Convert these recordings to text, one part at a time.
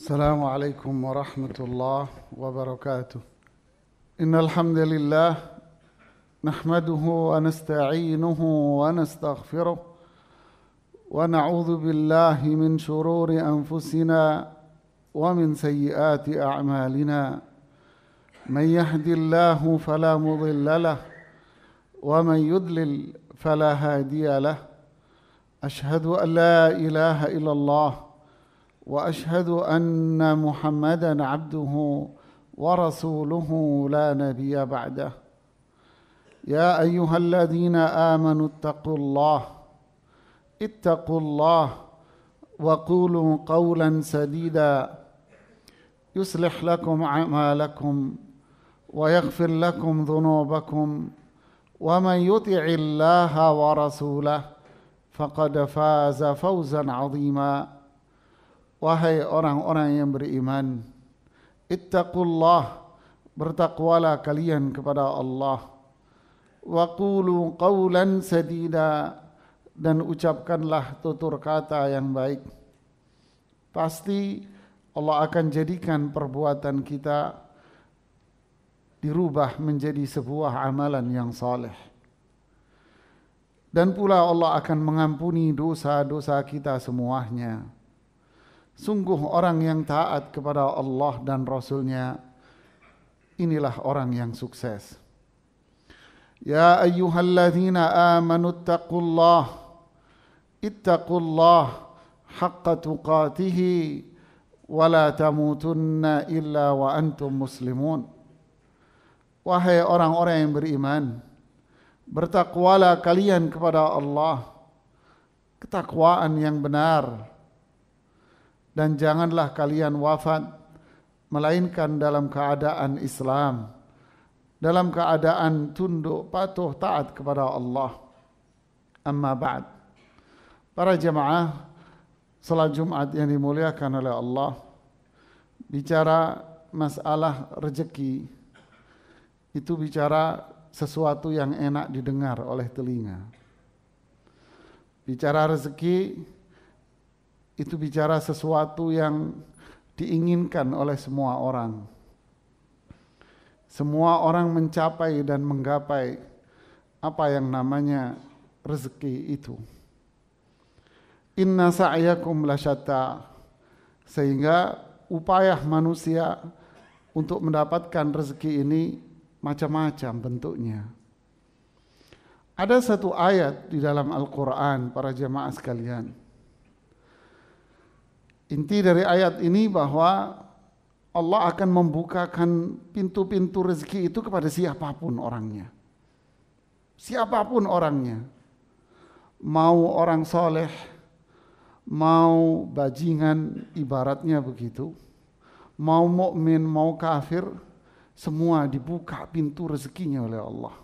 السلام عليكم ورحمة الله وبركاته. إن الحمد لله نحمده ونستعينه ونستغفره ونعوذ بالله من شرور أنفسنا ومن سيئات أعمالنا. من يهد الله فلا مضل له ومن يضلل فلا هادي له. أشهد أن لا إله إلا الله وأشهد أن محمدًا عبده ورسوله لا نبي بعده. يا أيها الذين آمنوا اتقوا الله وقولوا قولا سديدا يصلح لكم أعمالكم ويغفر لكم ذنوبكم ومن يطع الله ورسوله فقد فاز فوزا عظيما. Wahai orang-orang yang beriman, ittaqullah, bertakwalah kalian kepada Allah. Wa qulu qawlan sadida, dan ucapkanlah tutur kata yang baik. Pasti Allah akan jadikan perbuatan kita dirubah menjadi sebuah amalan yang saleh. Dan pula Allah akan mengampuni dosa-dosa kita semuanya. Sungguh orang yang taat kepada Allah dan Rasulnya, inilah orang yang sukses. Ya ayyuhalladzina amanu ittaqullah haqqa tuqatihi wa la tamutunna illa wa antum muslimun. Wahai orang-orang yang beriman, bertakwalah kalian kepada Allah ketakwaan yang benar, dan janganlah kalian wafat melainkan dalam keadaan Islam, dalam keadaan tunduk patuh taat kepada Allah. Amma ba'd. Para jemaah salat Jumat yang dimuliakan oleh Allah, bicara masalah rezeki itu bicara sesuatu yang enak didengar oleh telinga. Bicara rezeki itu bicara sesuatu yang diinginkan oleh semua orang. Semua orang mencapai dan menggapai apa yang namanya rezeki itu. Inna sa'yakum lasyatta, sehingga upaya manusia untuk mendapatkan rezeki ini macam-macam bentuknya. Ada satu ayat di dalam Al-Quran, para jemaah sekalian. Inti dari ayat ini bahwa Allah akan membukakan pintu-pintu rezeki itu kepada siapapun orangnya. Siapapun orangnya. Mau orang soleh, mau bajingan, ibaratnya begitu. Mau mukmin, mau kafir, semua dibuka pintu rezekinya oleh Allah.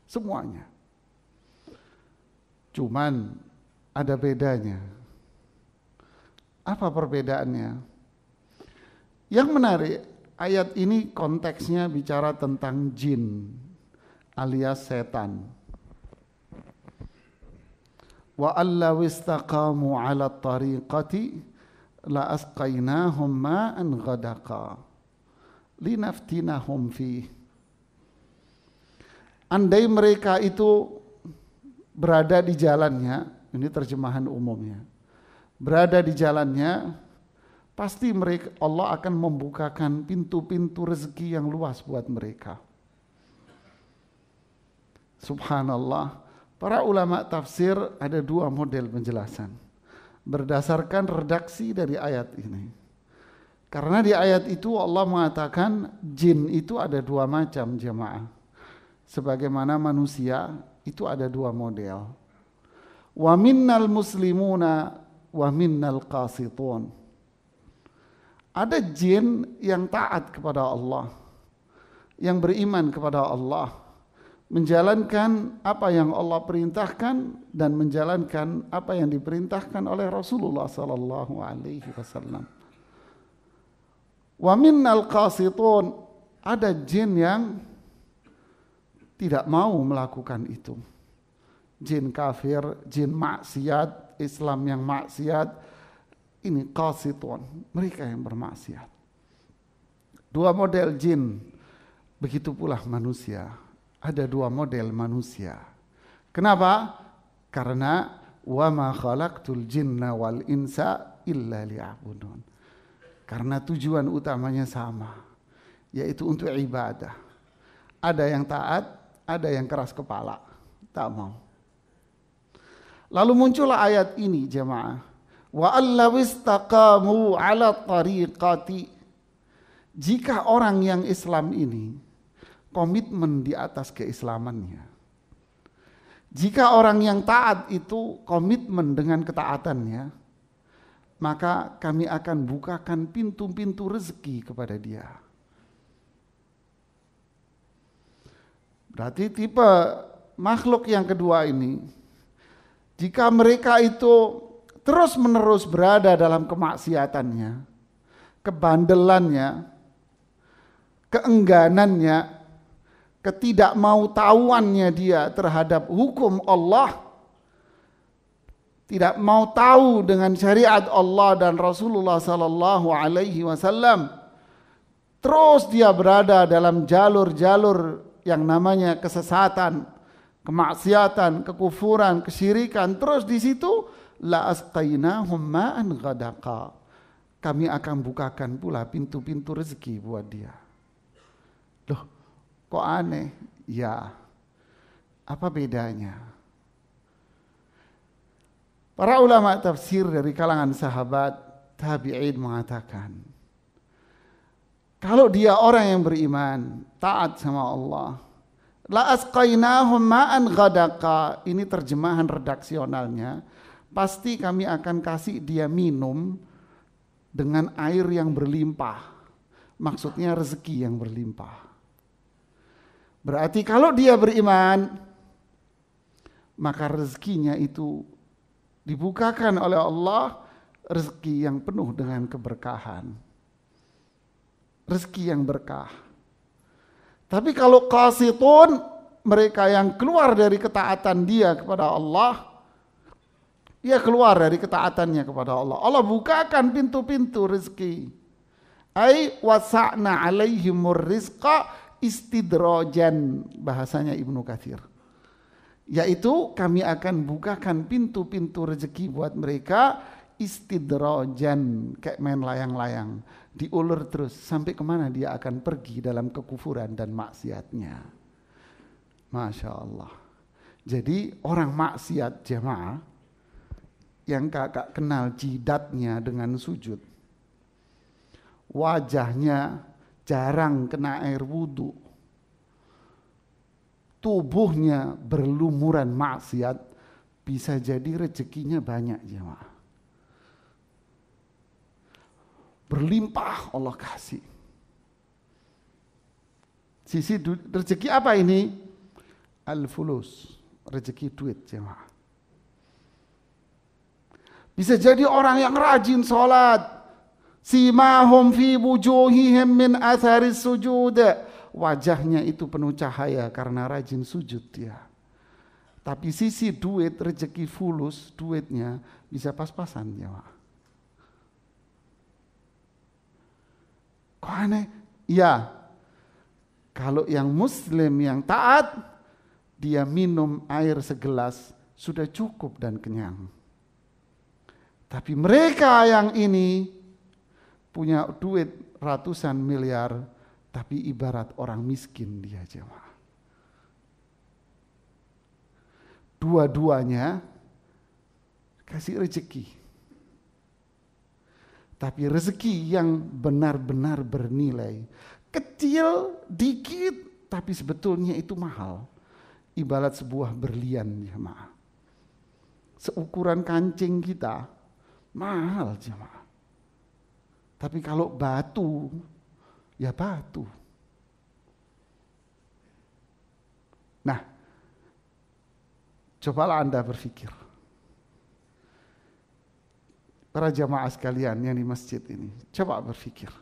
Semuanya. Cuman ada bedanya. Apa perbedaannya? Yang menarik, ayat ini konteksnya bicara tentang jin alias setan. Wa allaw istaqamu 'ala tariqati la asqainahum ma'an ghadaqa linaftinahum fi. Andai mereka itu berada di jalannya, ini terjemahan umumnya, berada di jalannya, pasti mereka, Allah akan membukakan pintu-pintu rezeki yang luas buat mereka. Subhanallah. Para ulama tafsir ada dua model penjelasan berdasarkan redaksi dari ayat ini. Karena di ayat itu Allah mengatakan jin itu ada dua macam, jemaah. Sebagaimana manusia itu ada dua model. Wa minnal muslimuna wa minnal qasitun. Ada jin yang taat kepada Allah, yang beriman kepada Allah, menjalankan apa yang Allah perintahkan dan menjalankan apa yang diperintahkan oleh Rasulullah sallallahu alaihi wasallam. Wa minnal qasitun, ada jin yang tidak mau melakukan itu. Jin kafir, jin maksiat, Islam yang maksiat, ini qasitun, mereka yang bermaksiat. Dua model jin, begitu pula manusia. Ada dua model manusia. Kenapa? Karena wa ma khalaqtul jinna wal insa illa liya'budun. Karena tujuan utamanya sama, yaitu untuk ibadah. Ada yang taat, ada yang keras kepala, tak mau. Lalu muncullah ayat ini jemaah. Wa allaw istaqamu ala tariqati. Jika orang yang Islam ini komitmen di atas keislamannya. Jika orang yang taat itu komitmen dengan ketaatannya, maka kami akan bukakan pintu-pintu rezeki kepada dia. Berarti tipe makhluk yang kedua ini, jika mereka itu terus-menerus berada dalam kemaksiatannya, kebandelannya, keengganannya, ketidakmautahuannya dia terhadap hukum Allah, tidak mau tahu dengan syariat Allah dan Rasulullah sallallahu alaihi wasallam, terus dia berada dalam jalur-jalur yang namanya kesesatan, kemaksiatan, kekufuran, kesyirikan, terus di situ la asqainahum ma'an ghadaqa. Kami akan bukakan pula pintu-pintu rezeki buat dia. Loh, kok aneh? Ya, apa bedanya? Para ulama tafsir dari kalangan sahabat tabi'in mengatakan, kalau dia orang yang beriman, taat sama Allah, la asqainahum ma'an ghadaqa, ini terjemahan redaksionalnya, pasti kami akan kasih dia minum dengan air yang berlimpah. Maksudnya rezeki yang berlimpah. Berarti kalau dia beriman, maka rezekinya itu dibukakan oleh Allah, rezeki yang penuh dengan keberkahan. Rezeki yang berkah. Tapi kalau qasitun, mereka yang keluar dari ketaatan dia kepada Allah, dia keluar dari ketaatannya kepada Allah, Allah bukakan pintu-pintu rezeki. Ai wasa'na alaihimur rizqa istidrojan, bahasanya Ibnu Katsir. Yaitu kami akan bukakan pintu-pintu rezeki buat mereka istidrojan, kayak main layang-layang, diulur terus sampai kemana dia akan pergi dalam kekufuran dan maksiatnya. Masya Allah. Jadi orang maksiat jemaah yang kakak kenal jidatnya dengan sujud, wajahnya jarang kena air wudhu, tubuhnya berlumuran maksiat, bisa jadi rezekinya banyak jemaah. Berlimpah Allah kasih. Sisi rezeki apa ini? Al-fulus, rezeki duit jemaah. Bisa jadi orang yang rajin sholat, simahum fi wujuhihim min atharis sujud, wajahnya itu penuh cahaya karena rajin sujud dia. Tapi sisi duit, rezeki fulus, duitnya bisa pas-pasan jemaah. Kok aneh? Ya, kalau yang muslim yang taat, dia minum air segelas sudah cukup dan kenyang. Tapi mereka yang ini punya duit ratusan miliar, tapi ibarat orang miskin dia jemaah. Dua-duanya kasih rezeki. Tapi rezeki yang benar-benar bernilai. Kecil, dikit, tapi sebetulnya itu mahal. Ibarat sebuah berlian jemaah. Seukuran kancing kita, mahal jemaah. Tapi kalau batu, ya batu. Nah, cobalah Anda berpikir. Para jamaah sekalian yang di masjid ini, coba berpikir.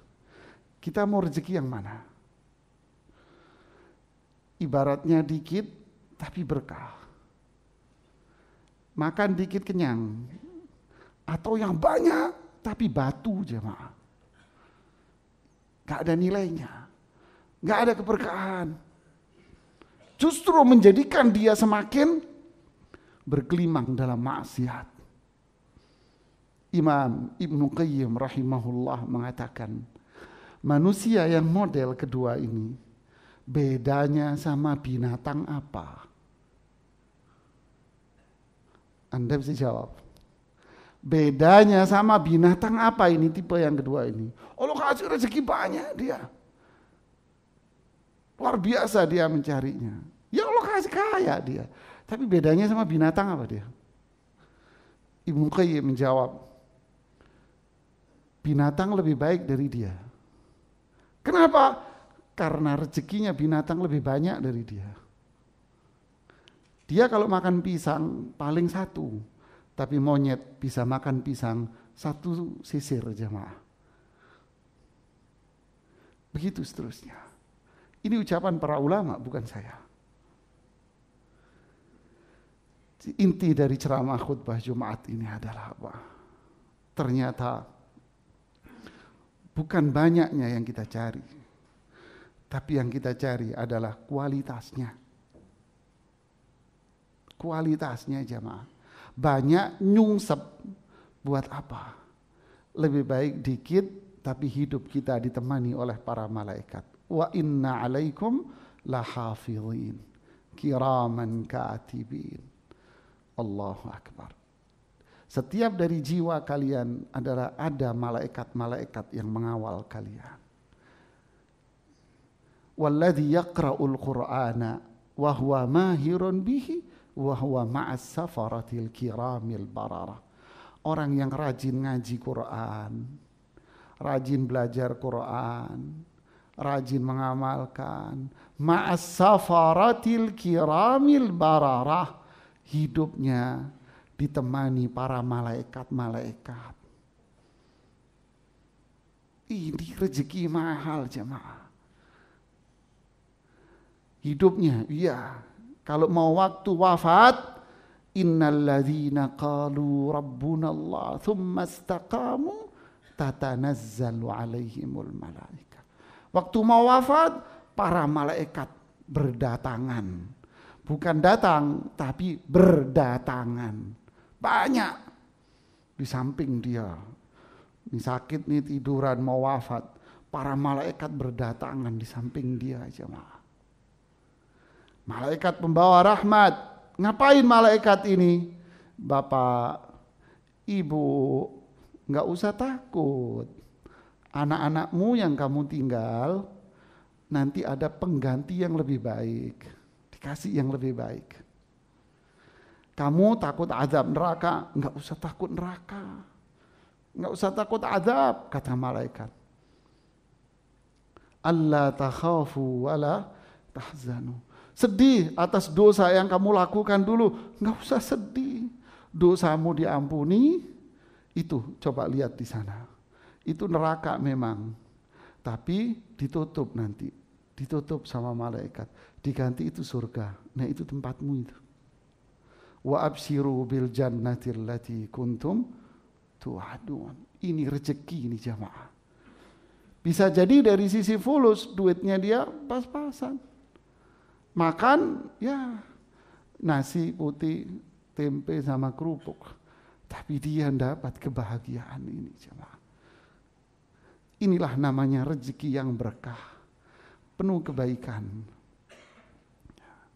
Kita mau rezeki yang mana? Ibaratnya dikit, tapi berkah. Makan dikit kenyang. Atau yang banyak, tapi batu jemaah. Gak ada nilainya, gak ada keberkahan. Justru menjadikan dia semakin bergelimang dalam maksiat. Imam Ibnu Qayyim rahimahullah mengatakan, manusia yang model kedua ini bedanya sama binatang apa? Anda bisa jawab. Bedanya sama binatang apa ini tipe yang kedua ini? Allah kasih rezeki banyak dia. Luar biasa dia mencarinya. Ya Allah kasih kaya dia. Tapi bedanya sama binatang apa dia? Ibnu Qayyim menjawab, binatang lebih baik dari dia. Kenapa? Karena rezekinya binatang lebih banyak dari dia. Dia kalau makan pisang paling satu, tapi monyet bisa makan pisang satu sisir jemaah. Begitu seterusnya. Ini ucapan para ulama, bukan saya. Inti dari ceramah khutbah Jumat ini adalah apa? Ternyata bukan banyaknya yang kita cari, tapi yang kita cari adalah kualitasnya. Kualitasnya jemaah. Banyak nyungsep buat apa? Lebih baik dikit tapi hidup kita ditemani oleh para malaikat. Wa inna alaikum lahafizin kiraman katibin. Allahu akbar. Setiap dari jiwa kalian adalah ada malaikat-malaikat yang mengawal kalian. Walladzi yaqra'ul Qur'ana wa huwa mahirun bihi wa huwa ma'as safaratil kiramil bararah. Orang yang rajin ngaji Quran, rajin belajar Quran, rajin mengamalkan, ma'as safaratil kiramil bararah, hidupnya ditemani para malaikat-malaikat. Ini rezeki mahal jemaah. Hidupnya, iya. Kalau mau waktu wafat, innalladzina qalu rabbuna Allah thumma istaqamu tatanazzalu alaihimul malaika. Waktu mau wafat, para malaikat berdatangan. Bukan datang, tapi berdatangan. Banyak. Di samping dia. Ini sakit nih tiduran mau wafat. Para malaikat berdatangan di samping dia jemaah. Malaikat pembawa rahmat. Ngapain malaikat ini? Bapak, ibu, gak usah takut. Anak-anakmu yang kamu tinggal, nanti ada pengganti yang lebih baik. Dikasih yang lebih baik. Kamu takut azab neraka? Gak usah takut neraka. Gak usah takut azab, kata malaikat. Alla takhafu wala tahzanu. Sedih atas dosa yang kamu lakukan dulu, nggak usah sedih. Dosamu diampuni, itu coba lihat di sana. Itu neraka memang, tapi ditutup nanti, ditutup sama malaikat, diganti itu surga. Nah itu tempatmu itu. Wa abshiru bil jannatil lati kuntum tu'adun. Ini rezeki ini jamaah. Bisa jadi dari sisi fulus duitnya dia pas-pasan. Makan ya nasi putih, tempe sama kerupuk. Tapi dia dapat kebahagiaan ini jemaah. Inilah namanya rezeki yang berkah. Penuh kebaikan.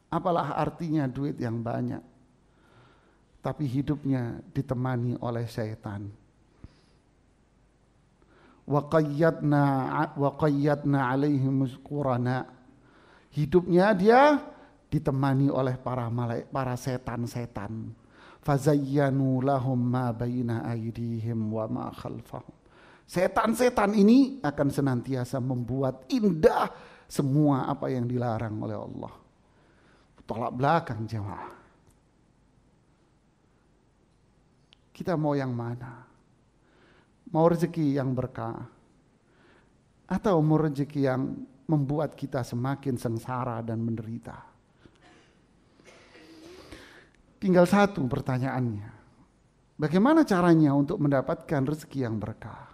Apalah artinya duit yang banyak. Tapi hidupnya ditemani oleh syaitan. Wa qayyadna alaihim qurana. Hidupnya dia ditemani oleh para setan-setan. Fazayyanu lahum ma baina aydihim wa ma khalfahum. Setan-setan ini akan senantiasa membuat indah semua apa yang dilarang oleh Allah. Tolak belakang jemaah. Kita mau yang mana? Mau rezeki yang berkah? Atau mau rezeki yang membuat kita semakin sengsara dan menderita? Tinggal satu pertanyaannya. Bagaimana caranya untuk mendapatkan rezeki yang berkah?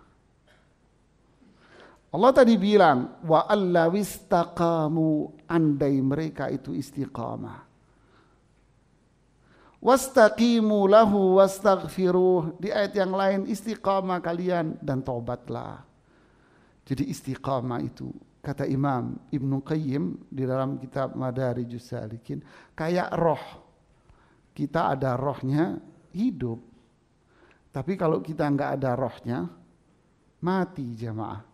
Allah tadi bilang, wa allawistaqamu, andai mereka itu istiqamah. Wastaqimu lahu wastaghfiruh. Di ayat yang lain, istiqamah kalian dan taubatlah. Jadi istiqamah itu, kata Imam Ibnu Qayyim di dalam kitab Madarijus Salikin, kayak roh. Kita ada rohnya, hidup. Tapi kalau kita nggak ada rohnya, mati jamaah.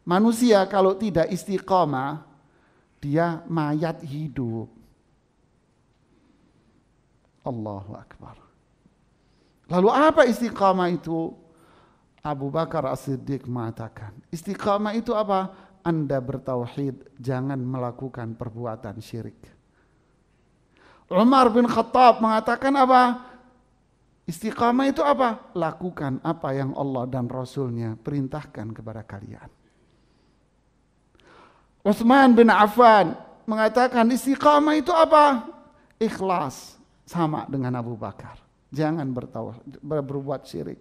Manusia kalau tidak istiqamah, dia mayat hidup. Allahu Akbar. Lalu apa istiqamah itu? Abu Bakar As-Siddiq mengatakan, istiqamah itu apa? Anda bertauhid, jangan melakukan perbuatan syirik. Umar bin Khattab mengatakan apa? Istiqamah itu apa? Lakukan apa yang Allah dan Rasulnya perintahkan kepada kalian. Utsman bin Affan mengatakan istiqamah itu apa? Ikhlas, sama dengan Abu Bakar. Jangan berbuat syirik.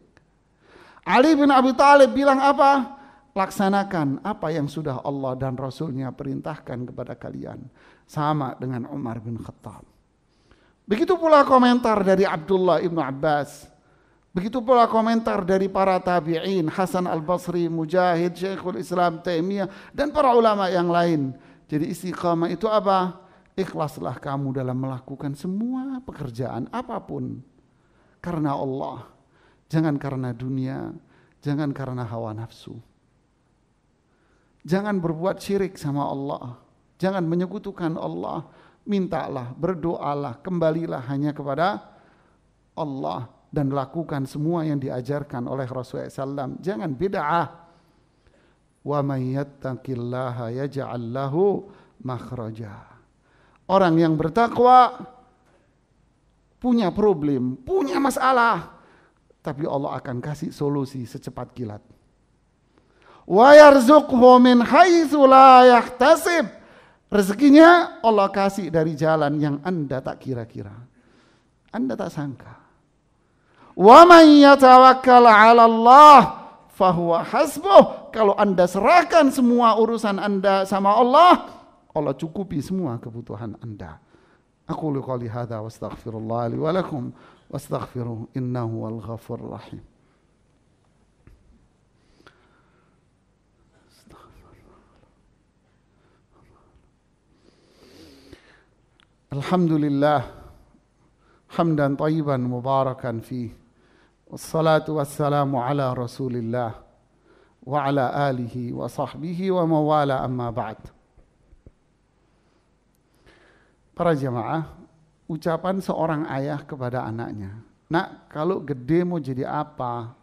Ali bin Abi Thalib bilang apa? Laksanakan apa yang sudah Allah dan Rasulnya perintahkan kepada kalian. Sama dengan Umar bin Khattab. Begitu pula komentar dari Abdullah ibnu Abbas. Begitu pula komentar dari para tabi'in, Hasan al-Basri, Mujahid, Syekhul Islam Taimiyah, dan para ulama yang lain. Jadi istiqamah itu apa? Ikhlaslah kamu dalam melakukan semua pekerjaan apapun. Karena Allah. Jangan karena dunia, jangan karena hawa nafsu. Jangan berbuat syirik sama Allah. Jangan menyekutukan Allah. Mintalah, berdoalah, kembalilah hanya kepada Allah dan lakukan semua yang diajarkan oleh Rasulullah SAW. Jangan bid'ah. Wa may yattaqillaha yaj'al lahu makhraja. Orang yang bertakwa punya problem, punya masalah, tapi Allah akan kasih solusi secepat kilat. Wa yarzuqhu min haitsu la yahtasib. Rezekinya Allah kasih dari jalan yang Anda tak kira-kira. Anda tak sangka. Wa man yatawakkal 'ala Allah fahuwa hasbuh. Kalau Anda serahkan semua urusan Anda sama Allah, Allah cukupi semua kebutuhan Anda. Aqulu qouli hadza wa astaghfirullah li wa lakum wastaghfiruhu innahu wal ghafurur rahim. Alhamdulillah hamdan thayyiban mubarakan fih. Wassalatu wassalamu ala Rasulillah wa ala alihi wa sahbihi wa mawala amma ba'd. Para jamaah, ucapan seorang ayah kepada anaknya, "Nak, kalau gede mau jadi apa?"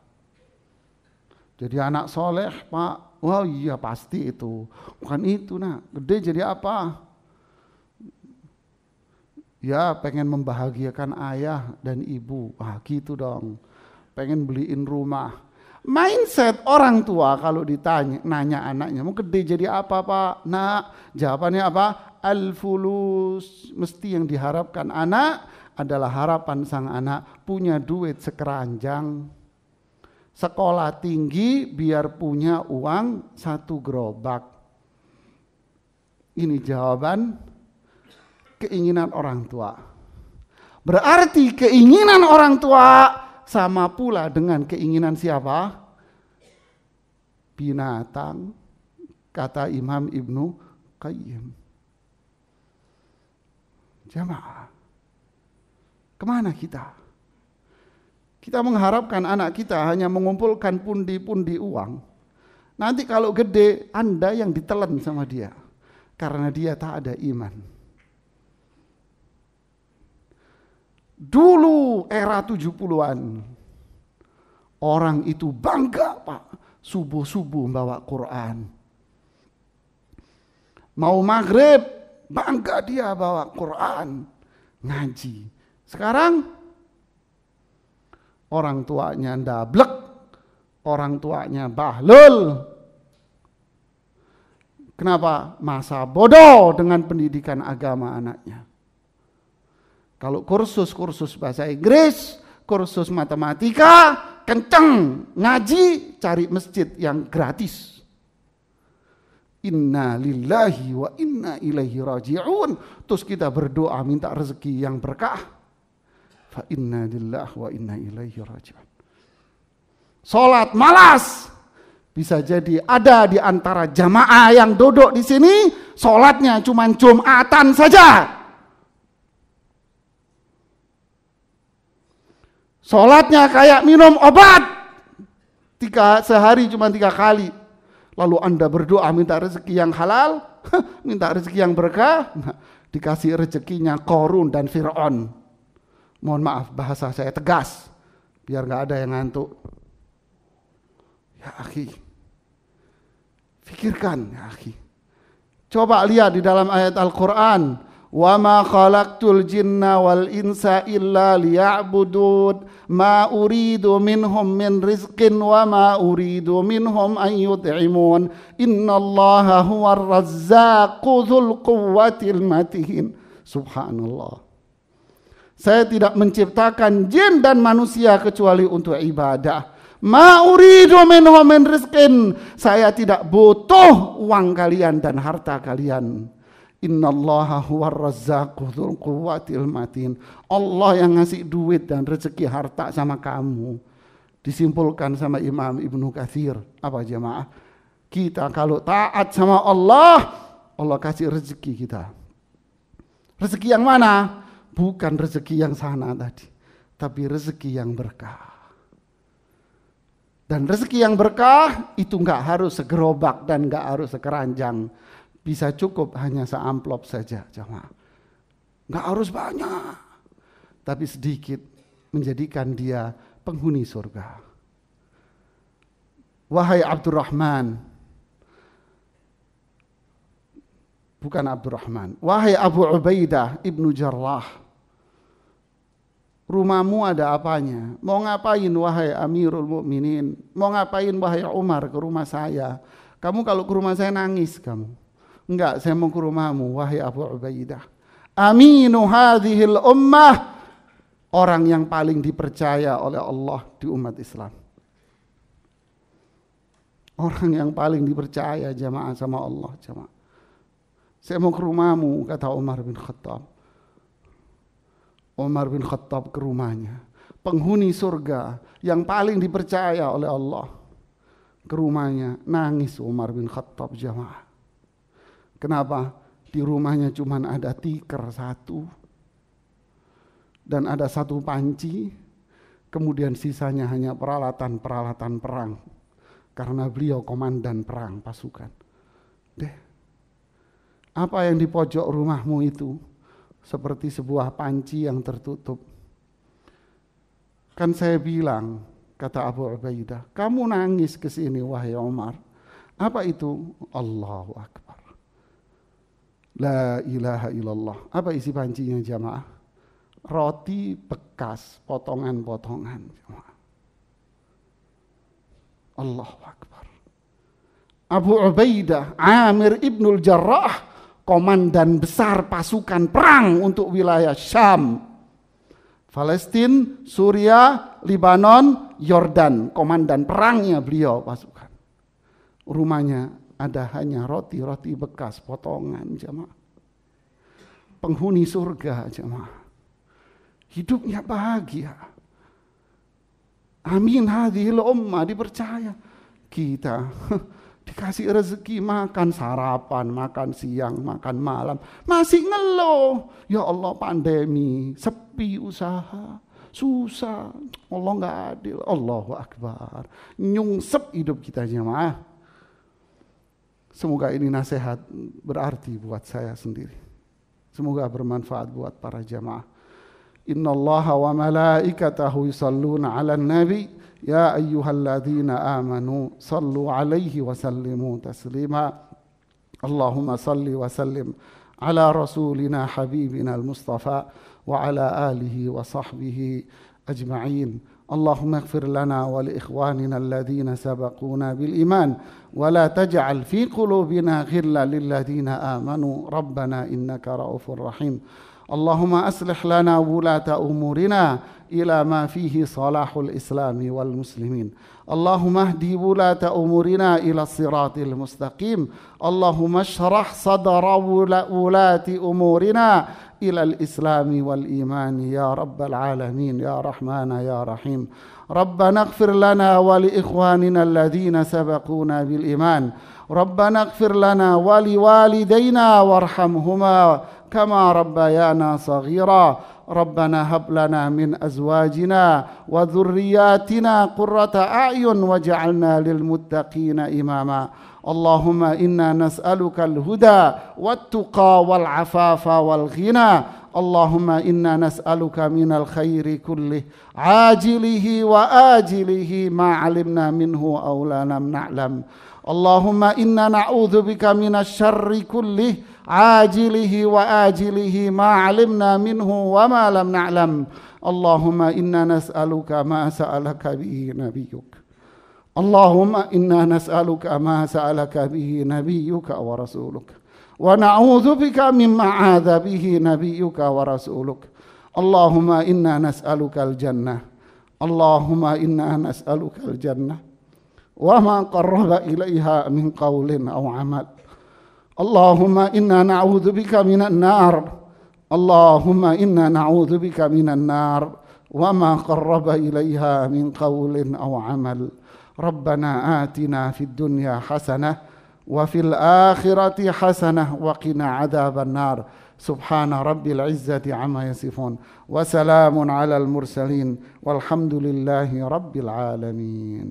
Jadi anak soleh, Pak. Wah iya pasti itu. Bukan itu, Nak. Gede jadi apa? Ya pengen membahagiakan ayah dan ibu. Wah gitu dong. Pengen beliin rumah. Mindset orang tua kalau ditanya, nanya anaknya, mau gede jadi apa Pak? Nah jawabannya apa? Al-fulus. Mesti yang diharapkan anak adalah harapan sang anak punya duit sekeranjang. Sekolah tinggi biar punya uang 1 gerobak. Ini jawaban keinginan orang tua. Berarti keinginan orang tua sama pula dengan keinginan siapa? Binatang, kata Imam Ibnu Qayyim. Jamaah, kemana kita? Kita mengharapkan anak kita hanya mengumpulkan pundi-pundi uang. Nanti kalau gede, Anda yang ditelan sama dia. Karena dia tak ada iman. Dulu era 70-an, orang itu bangga Pak, subuh-subuh bawa Quran. Mau maghrib, bangga dia bawa Quran, ngaji. Sekarang, orang tuanya ndablek, orang tuanya bahlul. Kenapa? Masa bodoh dengan pendidikan agama anaknya. Kalau kursus bahasa Inggris, kursus matematika, kenceng, ngaji, cari masjid yang gratis. Inna lillahi wa inna ilaihi raji'un. Terus kita berdoa minta rezeki yang berkah. Fa inna lillahi wa inna ilaihi raji'un. Salat malas. Bisa jadi ada di antara jamaah yang duduk di sini, salatnya cuma Jumatan saja. Salatnya kayak minum obat. Sehari cuma 3 kali. Lalu Anda berdoa minta rezeki yang halal, minta rezeki yang berkah, dikasih rezekinya Qarun dan Fir'aun. Mohon maaf bahasa saya tegas, biar gak ada yang ngantuk. Ya akhi, pikirkan ya akhi. Coba lihat di dalam ayat Al-Quran. وَمَا خَلَقْتُ الْجِنَّ وَالْإِنسَ إِلَّا لِيَعْبُدُونَ مَا أُرِيدُ مِنْهُمْ مِنْ رِزْقٍ وَمَا أُرِيدُ مِنْهُمْ أَنْ يُطْعِمُونَ إِنَّ اللَّهَ هُوَ الرَّزَّاقُ ذُو الْقُوَّةِ الْمَتِينُ. Subhanallah. Saya tidak menciptakan jin dan manusia kecuali untuk ibadah. Ma uridu minhum min rizqin. Saya tidak butuh uang kalian dan harta kalian. Innallaha huwar razzaqu dzul quwwatil matin. Allah yang ngasih duit dan rezeki harta sama kamu. Disimpulkan sama Imam Ibnu Katsir. Apa jemaah? Kita kalau taat sama Allah, Allah kasih rezeki kita. Rezeki yang mana? Bukan rezeki yang sana tadi, tapi rezeki yang berkah. Dan rezeki yang berkah itu enggak harus segerobak dan enggak harus sekeranjang. Bisa cukup hanya seamplop saja, jemaah. Enggak harus banyak, tapi sedikit menjadikan dia penghuni surga. Wahai Abdurrahman, bukan Abdurrahman, wahai Abu Ubaidah ibnu Jarrah, rumahmu ada apanya? Mau ngapain wahai Amirul Mukminin? Mau ngapain wahai Umar ke rumah saya? Kamu kalau ke rumah saya nangis kamu. Enggak, saya mau ke rumahmu wahai Abu Ubaidah. Aminu hadhil ummah, orang yang paling dipercaya oleh Allah di umat Islam. Orang yang paling dipercaya jamaah sama Allah, jamaah. Saya mau ke rumahmu, kata Umar bin Khattab. Umar bin Khattab ke rumahnya. Penghuni surga yang paling dipercaya oleh Allah. Ke rumahnya, nangis Umar bin Khattab jamaah. Kenapa? Di rumahnya cuma ada tikar satu. Dan ada satu panci. Kemudian sisanya hanya peralatan-peralatan perang. Karena beliau komandan perang pasukan. Apa yang di pojok rumahmu itu? Seperti sebuah panci yang tertutup. Kan saya bilang, kata Abu Ubaidah, kamu nangis ke sini wahai Umar. Apa itu? Allahu Akbar. La ilaha illallah. Apa isi pancinya jamaah? Roti bekas, potongan-potongan jamaah. Allahu Akbar. Abu Ubaidah Amir ibnul Jarrah, komandan besar pasukan perang untuk wilayah Syam, Palestina, Suria, Lebanon, Yordan. Komandan perangnya beliau pasukan. Rumahnya ada hanya roti-roti bekas potongan jemaah. Penghuni surga jemaah. Hidupnya bahagia. Amin hadhil ummah, dipercaya. Kita dikasih rezeki makan sarapan, makan siang, makan malam. Masih ngeluh. Ya Allah pandemi, sepi usaha, susah. Allah gak adil. Allahu Akbar. Nyungsep hidup kita jemaah. Semoga ini nasihat berarti buat saya sendiri. Semoga bermanfaat buat para jamaah. Innallaha wa malaikatahu yusalluna 'alan nabi ya ayyuhalladzina amanu sallu 'alaihi wa sallimu taslima. Allahumma salli wa sallim ala rasulina habibina al-mustafa wa ala alihi wa sahbihi ajma'in. اللهم اغفر لنا ولإخواننا الذين سبقونا بالإيمان ولا تجعل في قلوبنا غلا للذين آمنوا ربنا إنك رؤوف رحيم. اللهم أصلح لنا ولاة أمورنا إلى ما فيه صلاح الإسلام والمسلمين. اللهم اهدي ولاة أمورنا إلى الصراط المستقيم. اللهم اشرح صدر ولاة أمورنا إلى الإسلام والإيمان يا رب العالمين يا رحمن يا رحيم. ربنا اغفر لنا ولإخواننا الذين سبقونا بالإيمان. ربنا اغفر لنا ولوالدينا وارحمهما كما ربيانا صغيرا. ربنا هب لنا من أزواجنا وذرياتنا قرة أعين واجعلنا للمتقين إماما. اللهم إنا نسألك الهدى والتقى والعفاف والغنى. اللهم إنا نسألك من الخير كله عاجله وآجله ما علمنا منه أو لم نعلم. اللهم إنا نعوذ بك من الشر كله عاجله وآجله ما علمنا منه وما لم نعلم. اللهم إنا نسألك ما سألك به نبيك. اللهم إنا نسألك ما سألك به نبيك ورسولك ونعوذ بك مما عاذ به نبيك ورسولك. اللهم إنا نسألك الجنة. اللهم إنا نسألك الجنة وما قرب إليها من قول أو عمل. اللهم إنا نعوذ بك من النار. اللهم إنا نعوذ بك من النار وما قرب إليها من قول أو عمل. ربنا آتنا في الدنيا حسنة وفي الآخرة حسنة وقنا عذاب النار. سبحان رب العزة عما يصفون وسلام على المرسلين والحمد لله رب العالمين.